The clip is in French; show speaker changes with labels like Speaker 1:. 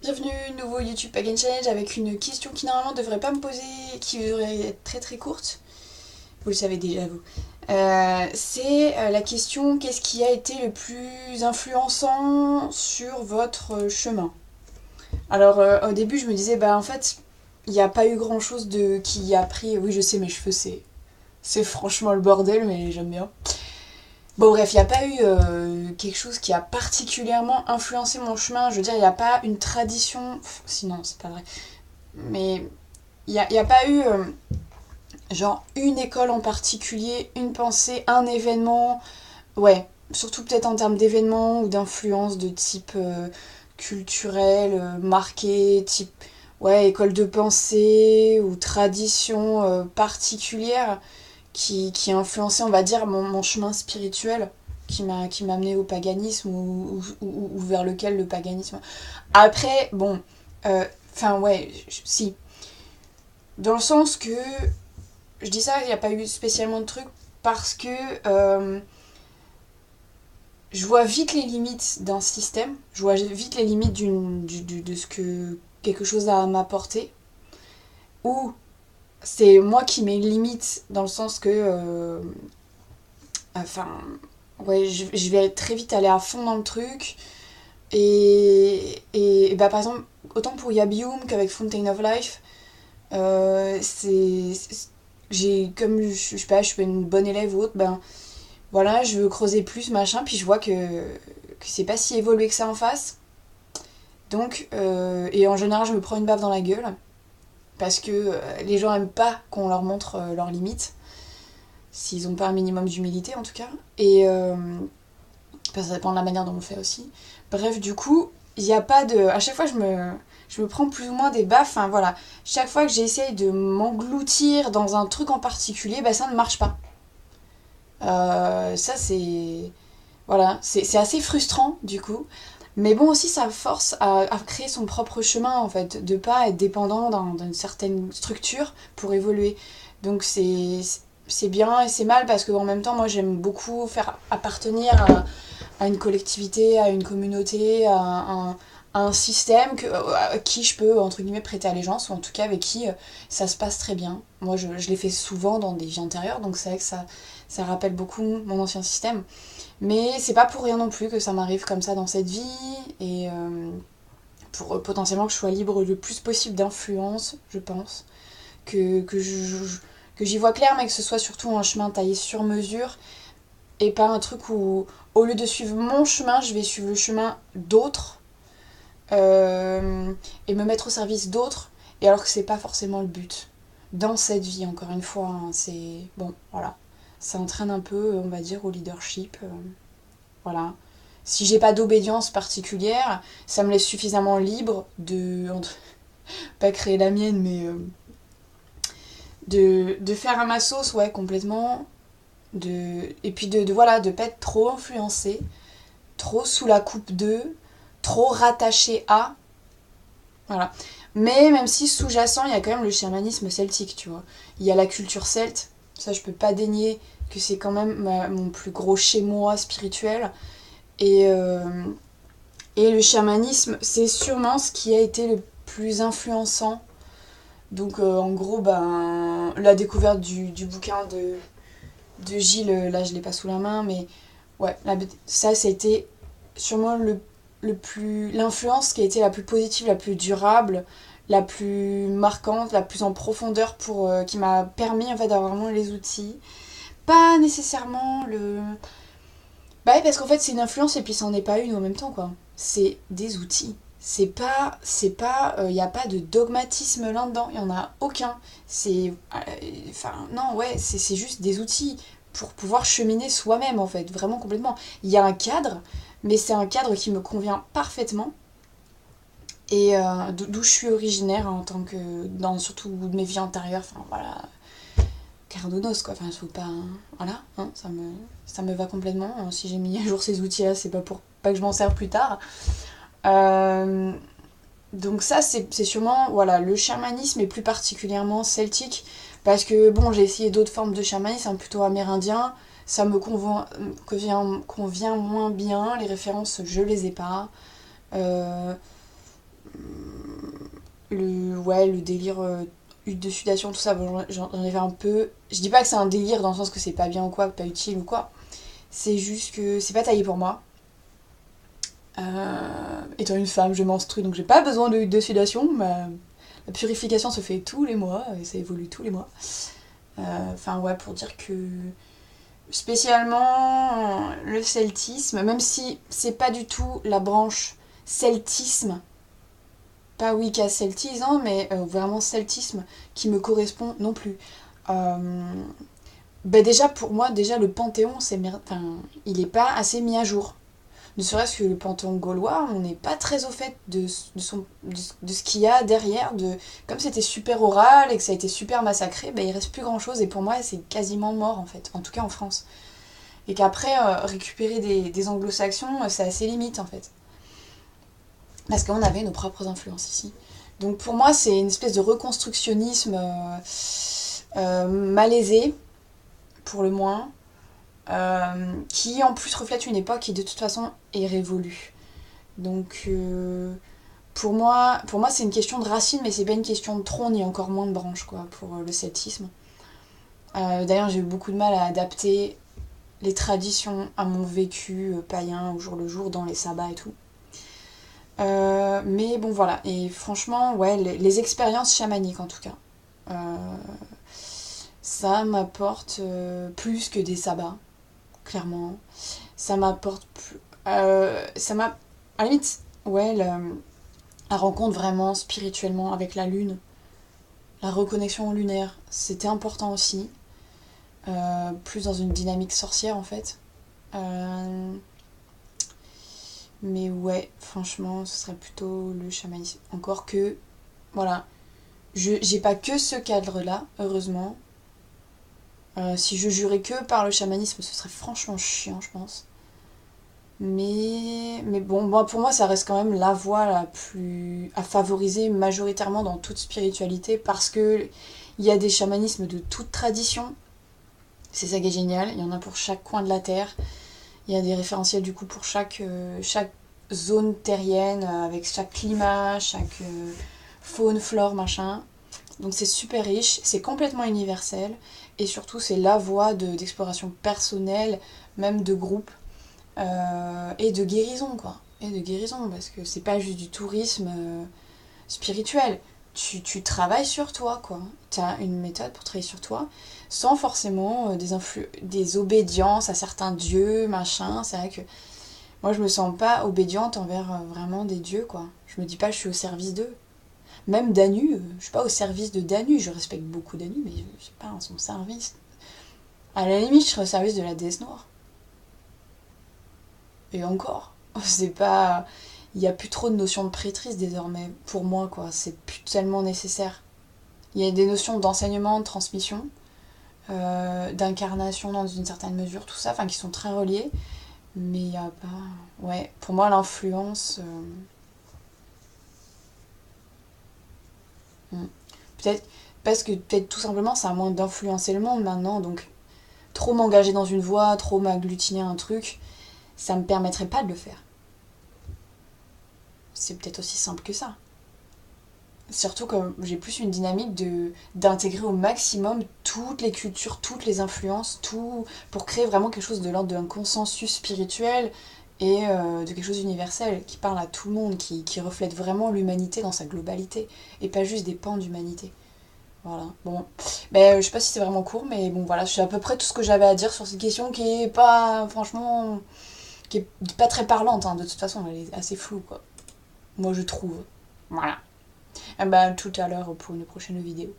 Speaker 1: Bienvenue, nouveau YouTube Pagan Challenge avec une question qui normalement devrait pas me poser, qui devrait être très très courte. Vous le savez déjà vous. C'est la question qu'est-ce qui a été le plus influençant sur votre chemin. Alors au début je me disais en fait il n'y a pas eu grand chose de qui a pris. Oui je sais mes cheveux c'est franchement le bordel mais j'aime bien. Bon bref, il n'y a pas eu quelque chose qui a particulièrement influencé mon chemin. Je veux dire, il n'y a pas une tradition. Sinon, c'est pas vrai. Mais il y a pas eu genre une école en particulier, une pensée, un événement. Ouais, surtout peut-être en termes d'événements ou d'influence de type culturel, marqué, type ouais, école de pensée ou tradition particulière qui a influencé, on va dire, mon chemin spirituel, qui m'a amené au paganisme ou vers lequel le paganisme. Après, bon, enfin, ouais, si. Dans le sens que, je dis ça, il n'y a pas eu spécialement de trucs parce que je vois vite les limites d'un système, je vois vite les limites de ce que quelque chose a à m'apporter, ou c'est moi qui mets une limite dans le sens que enfin, ouais, je vais très vite aller à fond dans le truc. Et par exemple, autant pour Yabium qu'avec Fountain of Life, comme je sais pas, je suis une bonne élève ou autre, voilà, je veux creuser plus, machin, puis je vois que c'est pas si évolué que ça en face. Donc, et en général, je me prends une baffe dans la gueule, parce que les gens aiment pas qu'on leur montre leurs limites, s'ils ont pas un minimum d'humilité en tout cas. Et ça dépend de la manière dont on le fait aussi. Bref, du coup, il n'y a pas de. À chaque fois, je me prends plus ou moins des baffes. Enfin, voilà. Chaque fois que j'essaye de m'engloutir dans un truc en particulier, ça ne marche pas. Ça, c'est. Voilà. C'est assez frustrant, du coup. Mais bon, aussi, ça force à créer son propre chemin, en fait. De pas être dépendant d'une certaine structure pour évoluer. Donc, c'est bien et c'est mal parce qu'en même temps, moi, j'aime beaucoup faire appartenir à une collectivité, à une communauté, à un système à qui je peux, entre guillemets, prêter allégeance, ou en tout cas avec qui ça se passe très bien. Moi, je l'ai fait souvent dans des vies antérieures, donc c'est vrai que ça rappelle beaucoup mon ancien système. Mais c'est pas pour rien non plus que ça m'arrive comme ça dans cette vie, et pour potentiellement que je sois libre le plus possible d'influence, je pense. Que j'y vois clair, mais que ce soit surtout un chemin taillé sur mesure et pas un truc où, au lieu de suivre mon chemin, je vais suivre le chemin d'autres et me mettre au service d'autres, et alors que c'est pas forcément le but. Dans cette vie, encore une fois, hein, c'est. Bon, voilà. Ça entraîne un peu, on va dire, au leadership. Voilà. Si j'ai pas d'obédience particulière, ça me laisse suffisamment libre de. Pas créer la mienne, mais. De faire à ma sauce, ouais, complètement. Et puis voilà, de pas être trop influencé, trop sous la coupe de, trop rattaché à. Voilà. Mais même si sous-jacent, il y a quand même le chamanisme celtique, tu vois. Il y a la culture celte, ça je peux pas dénier que c'est quand même mon plus gros chez-moi spirituel. Et, et le chamanisme, c'est sûrement ce qui a été le plus influençant. Donc en gros, la découverte du bouquin de Gilles, là je l'ai pas sous la main, mais ouais, ça a été sûrement l'influence qui a été la plus positive, la plus durable, la plus marquante, la plus en profondeur qui m'a permis en fait d'avoir vraiment les outils. Pas nécessairement le. Bah oui, parce qu'en fait c'est une influence et puis c'en est pas une en même temps quoi. C'est des outils. Il y a pas de dogmatisme là-dedans, il y en a aucun. Enfin non ouais, c'est juste des outils pour pouvoir cheminer soi-même en fait, vraiment complètement. Il y a un cadre, mais c'est un cadre qui me convient parfaitement et d'où je suis originaire en tant que dans surtout de mes vies antérieures. Enfin voilà, Cardonos quoi. Enfin faut pas voilà, hein, ça me va complètement. Si j'ai mis à jour ces outils là, c'est pas pour pas que je m'en serve plus tard. Euh, Donc ça, c'est sûrement voilà, le chamanisme et plus particulièrement celtique. Parce que bon, j'ai essayé d'autres formes de chamanisme, hein, plutôt amérindien. Ça me convient moins bien. Les références, je les ai pas. Euh, le délire hutte de sudation, tout ça, bon, j'en ai fait un peu. Je dis pas que c'est un délire dans le sens que c'est pas bien ou quoi, pas utile ou quoi. C'est juste que c'est pas taillé pour moi. Étant une femme, je menstrue, donc j'ai pas besoin de hutte de sudation. La purification se fait tous les mois, et ça évolue tous les mois. Enfin ouais, pour dire que spécialement le celtisme, même si c'est pas du tout la branche celtisme, pas Wicca celtisme, mais vraiment celtisme qui me correspond non plus. Euh, déjà pour moi, déjà le panthéon, enfin, il est pas assez mis à jour. Ne serait-ce que le panthéon gaulois, on n'est pas très au fait de ce qu'il y a derrière. Comme c'était super oral et que ça a été super massacré, il reste plus grand-chose. Et pour moi, c'est quasiment mort, en fait. En tout cas, en France. Et qu'après, récupérer des anglo-saxons, c'est assez limite, en fait. Parce qu'on avait nos propres influences ici. Donc pour moi, c'est une espèce de reconstructionnisme malaisé, pour le moins. Qui en plus reflète une époque qui de toute façon est révolue. Donc pour moi c'est une question de racines, mais c'est pas une question de tronc ni encore moins de branches quoi pour le celtisme. D'ailleurs j'ai eu beaucoup de mal à adapter les traditions à mon vécu païen au jour le jour dans les sabbats et tout. Mais bon voilà, et franchement ouais les expériences chamaniques en tout cas. Ça m'apporte plus que des sabbats clairement. Ça m'apporte plus. Ça m'a. À la limite, ouais, la rencontre vraiment spirituellement avec la lune, la reconnexion lunaire, c'était important aussi. Plus dans une dynamique sorcière en fait. Euh, mais ouais, franchement, ce serait plutôt le chamanisme. Encore que, voilà, j'ai pas que ce cadre-là, heureusement. Si je jurais que par le chamanisme, ce serait franchement chiant, je pense. Mais bon, pour moi, ça reste quand même la voie la plus à favoriser majoritairement dans toute spiritualité parce que il y a des chamanismes de toute tradition. C'est ça qui est génial. Il y en a pour chaque coin de la terre. Il y a des référentiels du coup pour chaque zone terrienne, avec chaque climat, chaque faune, flore, machin. Donc c'est super riche, c'est complètement universel et surtout c'est la voie d'exploration personnelle, même de groupe. Et de guérison quoi, et de guérison parce que c'est pas juste du tourisme spirituel, tu travailles sur toi quoi, t'as une méthode pour travailler sur toi sans forcément des obédiences à certains dieux machin. C'est vrai que moi je me sens pas obédiente envers vraiment des dieux quoi, je me dis pas je suis au service d'eux, même Danu, je suis pas au service de Danu, je respecte beaucoup Danu mais je suis pas à son service. À la limite je serais au service de la déesse noire. Et encore, c'est pas. Il n'y a plus trop de notions de prêtrise désormais, pour moi, quoi. C'est plus tellement nécessaire. Il y a des notions d'enseignement, de transmission, d'incarnation dans une certaine mesure, tout ça, enfin, qui sont très reliés. Mais il n'y a pas. Ouais, pour moi, l'influence. Peut-être. Parce que peut-être tout simplement, ça a moins d'influencer le monde maintenant, donc trop m'engager dans une voie, trop m'agglutiner à un truc, ça me permettrait pas de le faire. C'est peut-être aussi simple que ça. Surtout comme j'ai plus une dynamique d'intégrer au maximum toutes les cultures, toutes les influences, tout pour créer vraiment quelque chose de l'ordre d'un consensus spirituel et de quelque chose d'universel qui parle à tout le monde, qui reflète vraiment l'humanité dans sa globalité et pas juste des pans d'humanité. Voilà. Bon, je sais pas si c'est vraiment court, mais bon voilà, c'est à peu près tout ce que j'avais à dire sur cette question qui est pas franchement qui est pas très parlante hein. De toute façon, elle est assez floue quoi. Moi je trouve. Voilà. Et tout à l'heure pour une prochaine vidéo.